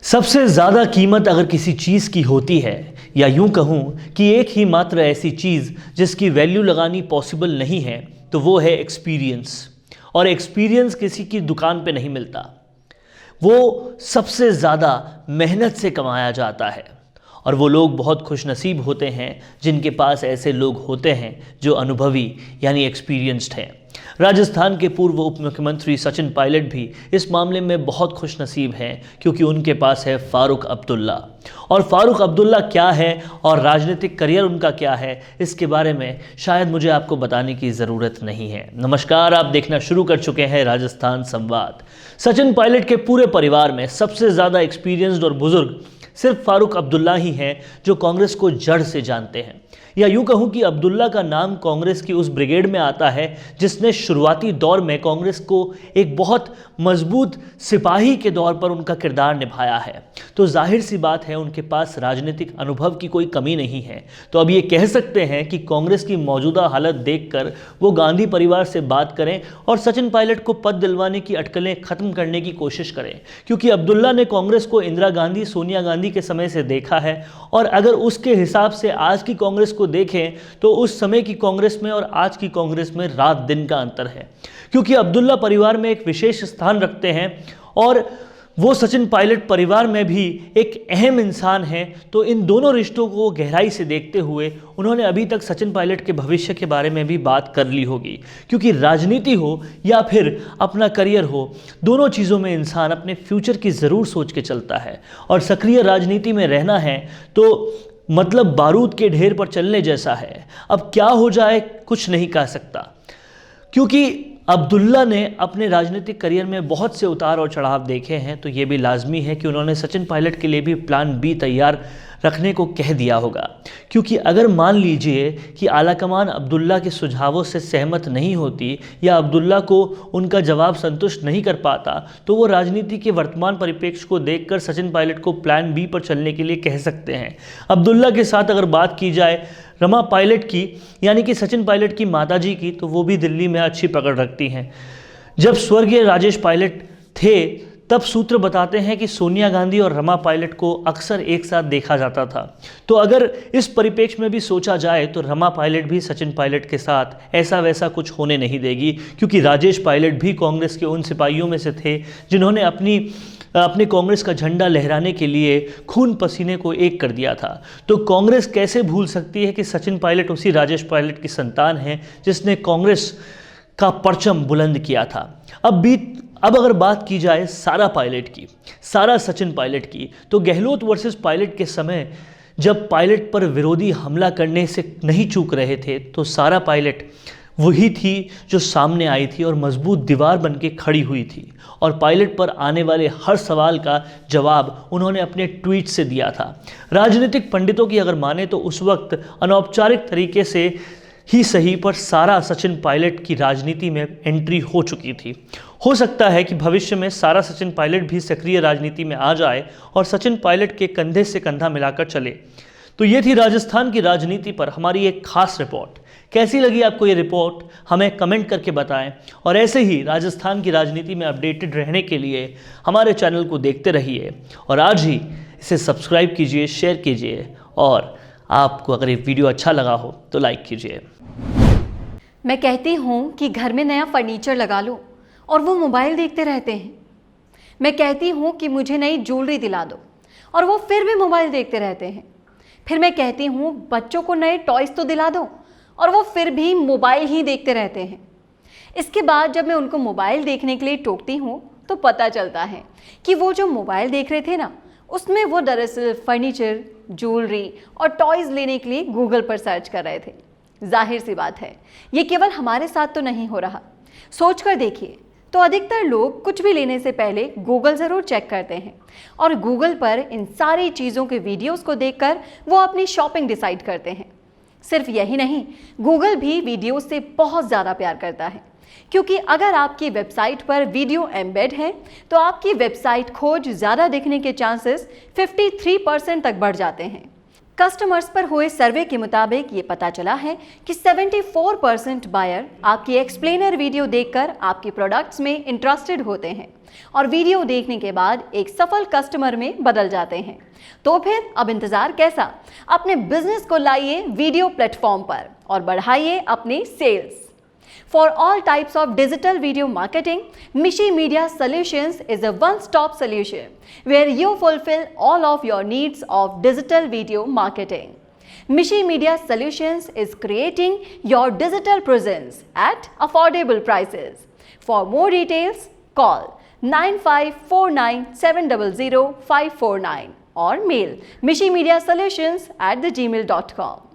सबसे ज़्यादा कीमत अगर किसी चीज़ की होती है, या यूं कहूं कि एक ही मात्र ऐसी चीज़ जिसकी वैल्यू लगानी पॉसिबल नहीं है, तो वो है एक्सपीरियंस। और एक्सपीरियंस किसी की दुकान पे नहीं मिलता, वो सबसे ज़्यादा मेहनत से कमाया जाता है। और वो लोग बहुत खुशनसीब होते हैं जिनके पास ऐसे लोग होते हैं जो अनुभवी यानी एक्सपीरियंस्ड हैं। राजस्थान के पूर्व उप मुख्यमंत्री सचिन पायलट भी इस मामले में बहुत खुशनसीब हैं, क्योंकि उनके पास है फारूक अब्दुल्ला। और फारूक अब्दुल्ला क्या है और राजनीतिक करियर उनका क्या है, इसके बारे में शायद मुझे आपको बताने की ज़रूरत नहीं है। नमस्कार, आप देखना शुरू कर चुके हैं राजस्थान संवाद। सचिन पायलट के पूरे परिवार में सबसे ज़्यादा एक्सपीरियंस्ड और बुजुर्ग सिर्फ फारूक अब्दुल्ला ही हैं, जो कांग्रेस को जड़ से जानते हैं। या यूं कहूं कि अब्दुल्ला का नाम कांग्रेस की उस ब्रिगेड में आता है जिसने शुरुआती दौर में कांग्रेस को एक बहुत मजबूत सिपाही के तौर पर उनका किरदार निभाया है। तो जाहिर सी बात है उनके पास राजनीतिक अनुभव की कोई कमी नहीं है। तो अब ये कह सकते हैं कि कांग्रेस की मौजूदा हालत देखकर वो गांधी परिवार से बात करें और सचिन पायलट को पद दिलवाने की अटकलें खत्म करने की कोशिश करें, क्योंकि अब्दुल्ला ने कांग्रेस को इंदिरा गांधी, सोनिया गांधी के समय से देखा है। और अगर उसके हिसाब से आज की कांग्रेस को देखें तो उस समय की कांग्रेस में और आज की कांग्रेस में रात दिन का अंतर है, क्योंकि अब्दुल्ला परिवार में एक विशेष स्थान रखते हैं और वो सचिन पायलट परिवार में भी एक अहम इंसान हैं। तो इन दोनों रिश्तों को गहराई से देखते हुए उन्होंने अभी तक सचिन पायलट के भविष्य के बारे में भी बात कर ली होगी, क्योंकि राजनीति हो या फिर अपना करियर हो, दोनों चीज़ों में इंसान अपने फ्यूचर की ज़रूर सोच के चलता है। और सक्रिय राजनीति में रहना है तो मतलब बारूद के ढेर पर चलने जैसा है। अब क्या हो जाए कुछ नहीं कह सकता, क्योंकि अब्दुल्ला ने अपने राजनीतिक करियर में बहुत से उतार और चढ़ाव देखे हैं। तो ये भी लाजमी है कि उन्होंने सचिन पायलट के लिए भी प्लान बी तैयार रखने को कह दिया होगा, क्योंकि अगर मान लीजिए कि आलाकमान अब्दुल्ला के सुझावों से सहमत नहीं होती या अब्दुल्ला को उनका जवाब संतुष्ट नहीं कर पाता, तो वो राजनीति के वर्तमान परिप्रेक्ष्य को देखकर सचिन पायलट को प्लान बी पर चलने के लिए कह सकते हैं। अब्दुल्ला के साथ अगर बात की जाए रमा पायलट की, यानी कि सचिन पायलट की माताजी की, तो वो भी दिल्ली में अच्छी पकड़ रखती हैं। जब स्वर्गीय राजेश पायलट थे तब सूत्र बताते हैं कि सोनिया गांधी और रमा पायलट को अक्सर एक साथ देखा जाता था। तो अगर इस परिप्रेक्ष्य में भी सोचा जाए तो रमा पायलट भी सचिन पायलट के साथ ऐसा वैसा कुछ होने नहीं देगी, क्योंकि राजेश पायलट भी कांग्रेस के उन सिपाहियों में से थे जिन्होंने अपने कांग्रेस का झंडा लहराने के लिए खून पसीने को एक कर दिया था। तो कांग्रेस कैसे भूल सकती है कि सचिन पायलट उसी राजेश पायलट की संतान हैं जिसने कांग्रेस का परचम बुलंद किया था। अब अगर बात की जाए सारा पायलट की, सारा सचिन पायलट की, तो गहलोत वर्सेस पायलट के समय जब पायलट पर विरोधी हमला करने से नहीं चूक रहे थे, तो सारा पायलट वही थी जो सामने आई थी और मजबूत दीवार बनके खड़ी हुई थी। और पायलट पर आने वाले हर सवाल का जवाब उन्होंने अपने ट्वीट से दिया था। राजनीतिक पंडितों की अगर माने तो उस वक्त अनौपचारिक तरीके से ही सही, पर सारा सचिन पायलट की राजनीति में एंट्री हो चुकी थी। हो सकता है कि भविष्य में सारा सचिन पायलट भी सक्रिय राजनीति में आ जाए और सचिन पायलट के कंधे से कंधा मिलाकर चले। तो ये थी राजस्थान की राजनीति पर हमारी एक खास रिपोर्ट। कैसी लगी आपको ये रिपोर्ट, हमें कमेंट करके बताएं। और ऐसे ही राजस्थान की राजनीति में अपडेटेड रहने के लिए हमारे चैनल को देखते रहिए और आज ही इसे सब्सक्राइब कीजिए, शेयर कीजिए, और आपको अगर ये वीडियो अच्छा लगा हो तो लाइक कीजिए। मैं कहती हूँ कि घर में नया फर्नीचर लगा लो और वो मोबाइल देखते रहते हैं। मैं कहती हूँ कि मुझे नई ज्वेलरी दिला दो और वो फिर भी मोबाइल देखते रहते हैं। फिर मैं कहती हूँ बच्चों को नए टॉयज़ तो दिला दो और वो फिर भी मोबाइल ही देखते रहते हैं। इसके बाद जब मैं उनको मोबाइल देखने के लिए टोकती हूँ तो पता चलता है कि वो जो मोबाइल देख रहे थे ना, उसमें वो दरअसल फर्नीचर, ज्वेलरी और टॉयज़ लेने के लिए गूगल पर सर्च कर रहे थे। जाहिर सी बात है ये केवल हमारे साथ तो नहीं हो रहा। सोच कर देखिए तो अधिकतर लोग कुछ भी लेने से पहले गूगल ज़रूर चेक करते हैं और गूगल पर इन सारी चीज़ों के वीडियोस को देखकर वो अपनी शॉपिंग डिसाइड करते हैं। सिर्फ यही नहीं, गूगल भी वीडियो से बहुत ज़्यादा प्यार करता है, क्योंकि अगर आपकी वेबसाइट पर वीडियो एम्बेड है तो आपकी वेबसाइट खोज ज़्यादा दिखने के चांसेस 53% तक बढ़ जाते हैं। कस्टमर्स पर हुए सर्वे के मुताबिक ये पता चला है कि 74% बायर आपकी एक्सप्लेनर वीडियो देखकर आपके प्रोडक्ट्स में इंटरेस्टेड होते हैं और वीडियो देखने के बाद एक सफल कस्टमर में बदल जाते हैं। तो फिर अब इंतजार कैसा? अपने बिजनेस को लाइए वीडियो प्लेटफॉर्म पर और बढ़ाइए अपने sales. For all types of digital video marketing, Mishi Media Solutions is a one-stop solution where you fulfill all of your needs of digital video marketing. Mishi Media Solutions is creating your digital presence at affordable prices. For more details, call 9549700549 or mail mishimediasolutions@gmail.com.